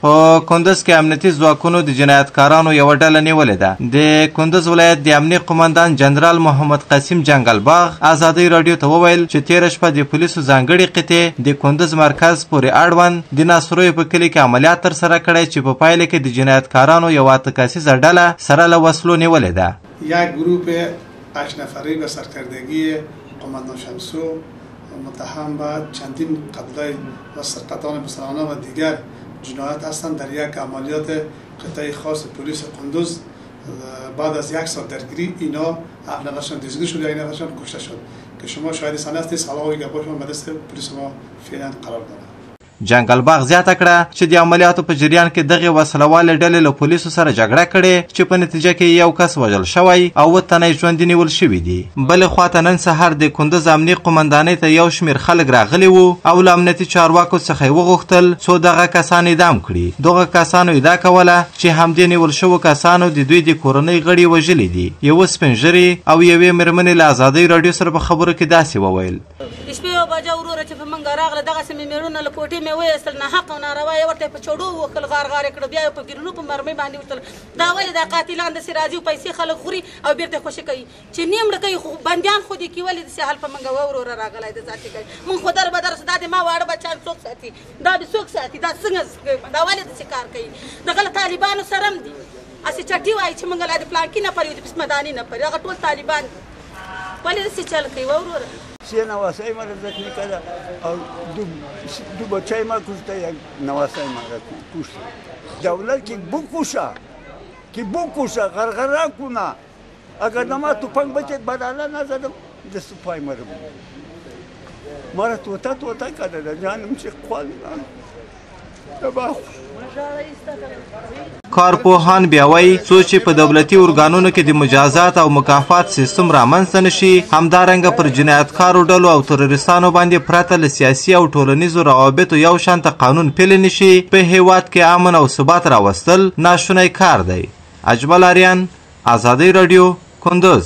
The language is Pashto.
په کندز کې امنیتي ځواکونو د جنایتکارانو یوه ډله نیولې ده. د کندز ولایت د امنیه قمندان جنرال محمد قاسم جنګلباغ ازادۍ راډیو ته وویل چې تېره شپه د پولیسو ځانګړې قطعې د کندز مرکز پورې اړوند د ناصرویو په کلي کې عملیات ترسره کړی چې په پایله کې د جنایتکارانو یوه 8 کسیزه ډله سره له وسلو نیولې ده. یک گروه 8 نفری به سرکردگی قماندان شمسو متهم به چندین قتل‌های و سرقتان مسلحانه و دیگر جنایت هستند در یک عملیات قطعه خاص پلیس قندوز. بعد از 1 سال درگیری اینا 7 نفرشان دستگیر شد، 1 نفرشان کشته شد که شما شاهد صحنه هستید. سال‌های گپاشون به دست پلیس ما فعلا قرار داره. جنګلباغ زیاته کړه چې د عملیاتو په جریان کې دغې وسلوالې ډلې له پولیسو سره جګړه کړې چې په نتیجه کې یو کس وژل شوی او 7 تنه ژوندي نیول شوي دي. بلې خواته نن سهار د کندز امنیې قمندانۍ ته یو شمېر خلک راغلي وو او له امنیتي چارواکو څخه یې وغوښتل څو دغه کسان اعدام کړي. دغه کسانو ادعا کوله چې همدې نیول شوو کسانو د دوی د کورنۍ غړي وژلي دي. یوه سپین ږیري او یوې مېرمنې له ازادۍ راډیو سره په خبرو کې داسې وویل: نه حق او ناروا یې ورته په چوډو وکړل، غار یې کړ، بیا یې په ګیرونو په مرمۍ باندې وتل. دا ولې دا قاتلان داسې راځي او پیسې خلک خوري او بیرته خوشي کوي چې نیم مړه کوي، خو بندیان خو دې کې ولې داسې حال په موږ وروره راغلی د ذاتي کوي. موږ خو در بدر دا د ما واړه بچیان څوک ساتي؟ دا د څوک ساتي؟ دا څنګه دا ولې داسې کار کوي؟ دغه طالبانو سره هم دي هسې چټي وایي چې موږ لا د پلانکي نه پرې د پسمداني نه پرې، هغه ټول طالبان دي. ولې داسې چل کوي وروره؟ سه نواسای ما رزق نکرده او دو بچه ما کشته، یک نواسای ما کشته. دولت که بکشه غرغره کنه. اگر نما توپنگ بچه بداله نزدم دست پای ما رو ما را توتا کرده جانم چه خوال کارپوهان بیا وایي څو چې په دولتي ارګانونو کې د مجازات او مکافات سیستم رامنځته نه شي، همدارنګه پر جنایتکارو ډلو او تروریستانو باندې پرته له سیاسي او ټولنیزو روابطو یو شانته قانون پلی نه شي، په هیواد کې امن او ثبات راوستل ناشونی کار دی. اجمل آریان، ازادۍ راډیو، کندز.